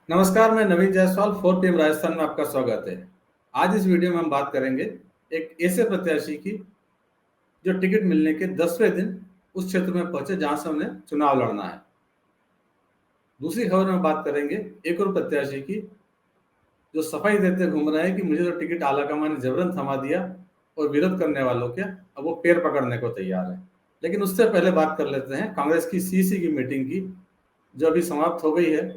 नमस्कार, मैं नवीन जायसवाल 4 PM राजस्थान में आपका स्वागत है। आज इस वीडियो में हम बात करेंगे एक ऐसे प्रत्याशी की जो टिकट मिलने के 10वें दिन उस क्षेत्र में पहुंचे जहां से उन्हें चुनाव लड़ना है। दूसरी खबर में बात करेंगे एक और प्रत्याशी की जो सफाई देते घूम रहे हैं कि मुझे तो टिकट आलाकमान ने जबरन थमा दिया और विरोध करने वालों के अब वो पैर पकड़ने को तैयार है। लेकिन उससे पहले बात कर लेते हैं कांग्रेस की सीसी की मीटिंग की, जो अभी समाप्त हो गई है।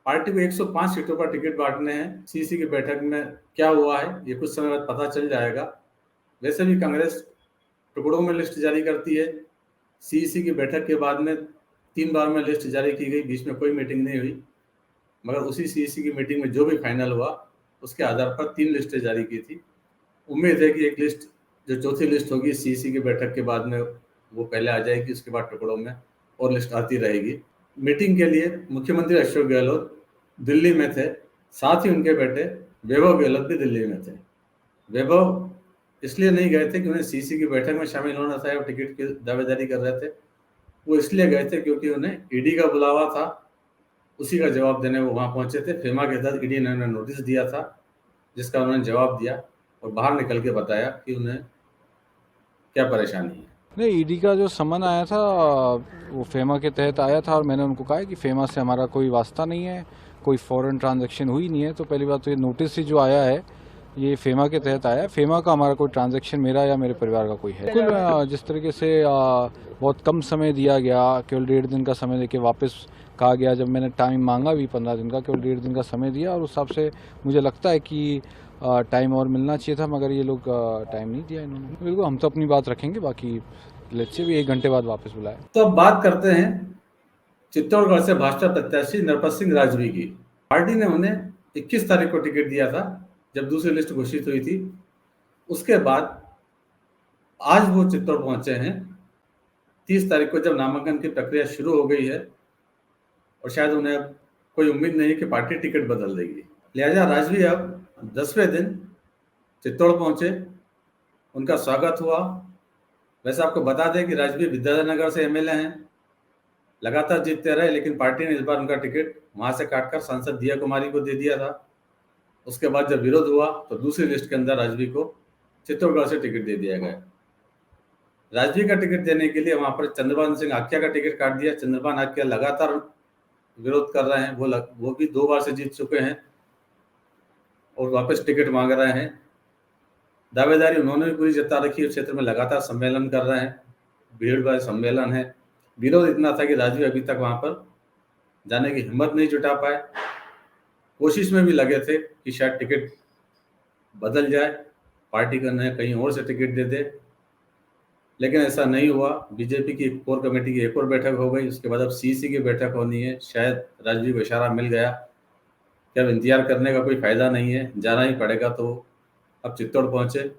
पार्टी को 105 सीटों पर टिकट बांटने हैं। सीसी की बैठक में क्या हुआ है ये कुछ समय बाद पता चल जाएगा। वैसे भी कांग्रेस टुकड़ों में लिस्ट जारी करती है। सीईसी की बैठक के बाद में 3 बार में लिस्ट जारी की गई, बीच में कोई मीटिंग नहीं हुई, मगर उसी सीईसी की मीटिंग में जो भी फाइनल हुआ उसके आधार पर 3 लिस्टें जारी की थी। उम्मीद है कि एक लिस्ट जो चौथी लिस्ट होगी सीईसी की बैठक के बाद में वो पहले आ जाएगी, उसके बाद टुकड़ों में और लिस्ट आती रहेगी। मीटिंग के लिए मुख्यमंत्री अशोक गहलोत दिल्ली में थे, साथ ही उनके बेटे वैभव गहलोत भी दिल्ली में थे। वैभव इसलिए नहीं गए थे कि उन्हें सीसी की बैठक में शामिल होना था और टिकट की दावेदारी कर रहे थे। वो इसलिए गए थे क्योंकि उन्हें ईडी का बुलावा था, उसी का जवाब देने वो वहां पहुंचे थे। फेमा के तहत ईडी ने उन्हें नोटिस दिया था, जिसका उन्होंने जवाब दिया और बाहर निकल के बताया कि उन्हें क्या परेशानी है। नहीं, ईडी का जो समन आया था वो फेमा के तहत आया था और मैंने उनको कहा है कि फेमा से हमारा कोई वास्ता नहीं है, कोई फॉरेन ट्रांजैक्शन हुई नहीं है। तो पहली बात तो ये नोटिस ही जो आया है ये फेमा के तहत आया है। फेमा का हमारा कोई ट्रांजैक्शन मेरा या मेरे परिवार का कोई है बिल्कुल। जिस तरीके से बहुत कम समय दिया गया, केवल 1.5 दिन का समय देके वापस कहा गया, जब मैंने टाइम मांगा भी 15 दिन का, केवल 1.5 दिन का समय दिया और उस हिसाब से मुझे लगता है कि टाइम और मिलना चाहिए था, मगर ये लोग टाइम नहीं दिया इन्होंने। बिल्कुल हम तो अपनी बात रखेंगे, बाकी लेट्स से भी 1 घंटे बाद वापस बुलाए। तो अब बात करते हैं चित्तौड़गढ़ से भाजपा प्रत्याशी नरपत सिंह राजवी की। पार्टी ने उन्हें 21 तारीख को टिकट दिया था जब दूसरी लिस्ट घोषित हुई थी। उसके बाद आज वो चित्तौड़ पहुंचे हैं 30 तारीख को, जब नामांकन की प्रक्रिया शुरू हो गई है और शायद उन्हें अब कोई उम्मीद नहीं है कि पार्टी टिकट बदल देगी। लिहाजा राजवी अब 10वें दिन चित्तौड़ पहुंचे, उनका स्वागत हुआ। वैसे आपको बता दें कि राजवी विद्याधर से एमएलए हैं, लगातार जीतते रहे, लेकिन पार्टी ने इस बार उनका टिकट वहां से काटकर सांसद दिया कुमारी को दे दिया था। उसके बाद जब विरोध हुआ तो दूसरी लिस्ट के अंदर राजवी को चित्तौड़गढ़ से टिकट दे दिया गया। राजवी का टिकट देने के लिए वहां पर चंद्रभान सिंह आख्या का टिकट काट दिया। चंद्रभान आख्या लगातार विरोध कर रहे हैं, वो भी 2 बार से जीत चुके हैं और वापस टिकट मांग रहे हैं। दावेदारी उन्होंने भी पूरी जता रखी है, क्षेत्र में लगातार सम्मेलन कर रहे हैं, भीड़ भाड़ सम्मेलन है। विरोध इतना था कि राजवी अभी तक वहां पर जाने की हिम्मत नहीं जुटा पाए। कोशिश में भी लगे थे कि शायद टिकट बदल जाए, पार्टी का नया कहीं और से टिकट दे दे, लेकिन ऐसा नहीं हुआ। बीजेपी की कोर कमेटी की एक और बैठक हो गई, उसके बाद अब सीसी की बैठक होनी है। शायद राजवी को इशारा मिल गया कि अब इंतजार करने का कोई फायदा नहीं है, जाना ही पड़ेगा, तो अब चित्तौड़ पहुंचे।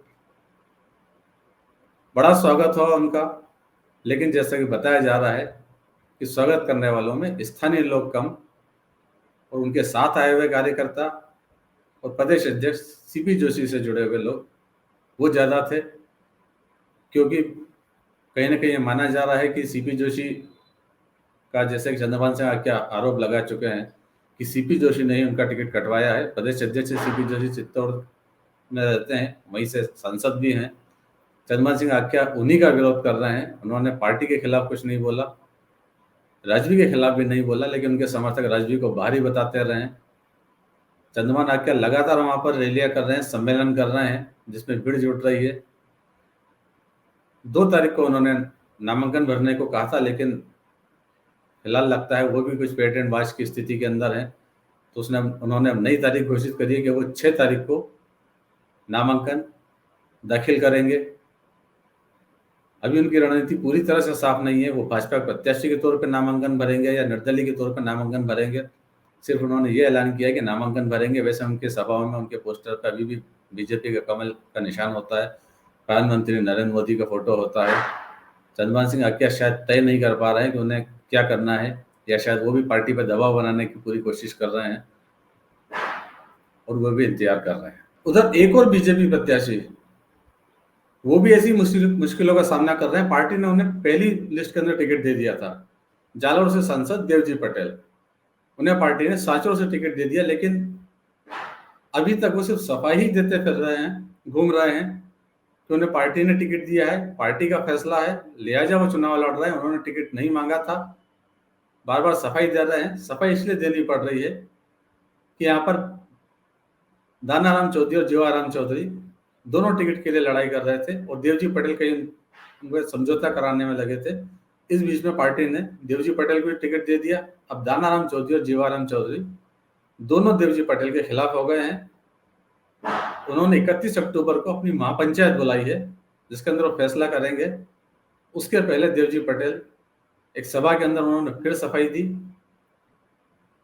बड़ा स्वागत हुआ उनका, लेकिन जैसा कि बताया जा रहा है कि स्वागत करने वालों में स्थानीय लोग कम और उनके साथ आए हुए कार्यकर्ता और प्रदेश अध्यक्ष सीपी जोशी से जुड़े हुए लोग वो ज्यादा थे, क्योंकि कहीं ना कहीं माना जा रहा है कि सीपी जोशी का, जैसे कि चंद्रभान सिंह क्या आरोप लगा चुके हैं कि सीपी जोशी ने ही उनका टिकट कटवाया है। प्रदेश अध्यक्ष सीपी जोशी चित्तौड़ में रहते हैं, वहीं से सांसद भी हैं। चंद्रभान सिंह आख्या उन्हीं का विरोध कर रहे हैं। उन्होंने पार्टी के खिलाफ कुछ नहीं बोला, राजवी के खिलाफ भी नहीं बोला, लेकिन उनके समर्थक राजवी को बाहरी बताते रहे हैं। चंद्रभान आख्या लगातार वहां पर रैलियां कर रहे हैं, सम्मेलन कर रहे हैं, जिसमें भीड़ जुट रही है। 2 तारीख को उन्होंने नामांकन भरने को कहा था, लेकिन फिलहाल लगता है वो भी कुछ पेट एंड वाच की स्थिति के अंदर है, तो उन्होंने नई तारीख घोषित करी है कि वो 6 तारीख को नामांकन दाखिल करेंगे। अभी उनकी रणनीति पूरी तरह से साफ नहीं है, वो भाजपा प्रत्याशी के तौर पर नामांकन भरेंगे या निर्दलीय के तौर पर नामांकन भरेंगे। सिर्फ उन्होंने ये ऐलान किया है कि नामांकन भरेंगे। वैसे उनके सभाओं में, उनके पोस्टर पर अभी भी बीजेपी का कमल का निशान होता है, प्रधानमंत्री नरेंद्र मोदी का फोटो होता है। चंद्रभान सिंह आख्या शायद तय नहीं कर पा रहे हैं कि उन्हें क्या करना है, या शायद वो भी पार्टी पर दबाव बनाने की पूरी कोशिश कर रहे हैं और वो भी इंतजार कर रहे हैं। उधर एक और बीजेपी प्रत्याशी, वो भी ऐसी मुश्किलों का सामना कर रहे हैं। पार्टी ने उन्हें पहली लिस्ट के अंदर टिकट दे दिया था, जालोर से सांसद देवजी पटेल। उन्हें पार्टी ने सांचौर से टिकट दे दिया, लेकिन अभी तक वो सिर्फ सफाई ही देते फिर रहे हैं, घूम रहे हैं कि उन्हें पार्टी ने टिकट दिया है, पार्टी का फैसला है, लिहाजा वो चुनाव लड़ रहे हैं, उन्होंने टिकट नहीं मांगा था। बार बार सफाई दे रहे हैं। सफाई इसलिए देनी पड़ रही है कि यहाँ पर दानाराम चौधरी और जीवाराम चौधरी दोनों टिकट के लिए लड़ाई कर रहे थे और देवजी पटेल कहीं उनको समझौता कराने में लगे थे। इस बीच में पार्टी ने देवजी पटेल को टिकट दे दिया। अब दानाराम चौधरी और जीवाराम चौधरी दोनों देवजी पटेल के खिलाफ हो गए हैं। उन्होंने 31 अक्टूबर को अपनी महापंचायत बुलाई है, जिसके अंदर वो फैसला करेंगे। उसके पहले देवजी पटेल एक सभा के अंदर उन्होंने फिर सफाई दी,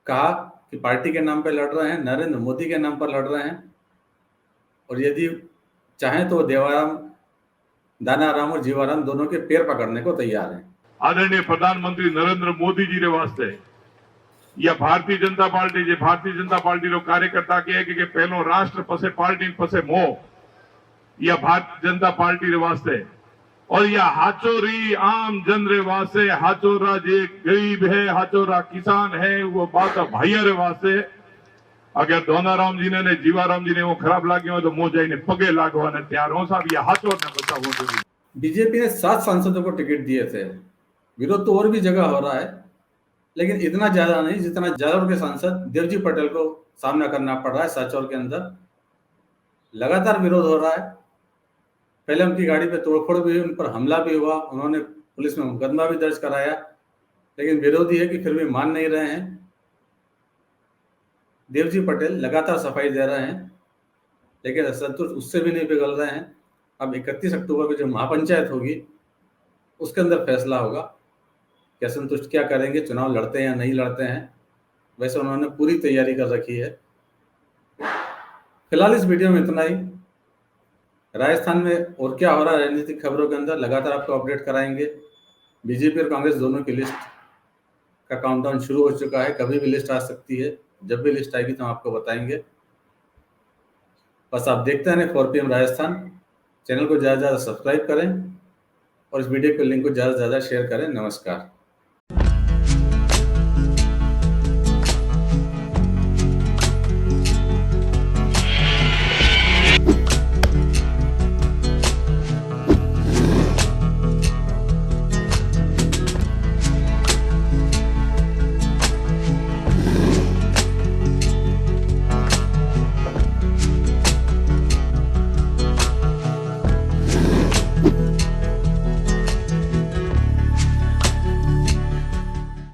कहा कि पार्टी के नाम पर लड़ रहे हैं, नरेंद्र मोदी के नाम पर लड़ रहे हैं, और यदि चाहें तो देवाराम, दानाराम और जीवाराम दोनों के पैर पकड़ने को तैयार हैं। आदरणीय प्रधानमंत्री नरेंद्र मोदी जी रे वास्ते या भारतीय जनता पार्टी रो कार्यकर्ता कहे कि पहलो राष्ट्र पसे पार्टी पसे मोह, या भारतीय जनता पार्टी रे वास्ते और या हाचोरी आम जन रे वास्ते, हाचोरा जे गरीब है, हाचोरा किसान है, वो बात भाई रे वास्ते अगर दोनाराम जी ने जीवाराम जी ने वो खराब लागे हो तो मो जाइने पगे लागवाने तैयार हो साहब, ये हाचोर ने बताओ जरूरी। बीजेपी ने 7 सांसदों को टिकट दिए थे। विरोध तो और भी जगह हो रहा है, लेकिन इतना ज्यादा नहीं जितना जालौर के सांसद देवजी पटेल को सामना करना पड़ रहा है। सांचौर के अंदर लगातार विरोध हो रहा है। पहले उनकी गाड़ी पे तोड़फोड़ भी हुई, उन पर हमला भी हुआ, उन्होंने पुलिस में मुकदमा भी दर्ज कराया, लेकिन विरोधी है कि फिर भी मान नहीं रहे हैं। देवजी पटेल लगातार सफाई दे रहे हैं, लेकिन असंतुष्ट उससे भी नहीं पिघल रहे हैं। अब 31 अक्टूबर को जो महापंचायत होगी उसके अंदर फैसला होगा कि असंतुष्ट क्या करेंगे, चुनाव लड़ते हैं या नहीं लड़ते हैं। वैसे उन्होंने पूरी तैयारी कर रखी है। फिलहाल इस वीडियो में इतना ही। राजस्थान में और क्या हो रहा है राजनीतिक खबरों के अंदर लगातार आपको अपडेट कराएंगे। बीजेपी और कांग्रेस दोनों की लिस्ट का काउंटडाउन शुरू हो चुका है, कभी भी लिस्ट आ सकती है। जब भी लिस्ट आएगी तो हम आपको बताएंगे। बस आप देखते हैं 4 PM राजस्थान। चैनल को ज़्यादा से ज़्यादा सब्सक्राइब करें और इस वीडियो के लिंक को ज़्यादा से ज़्यादा शेयर करें। नमस्कार।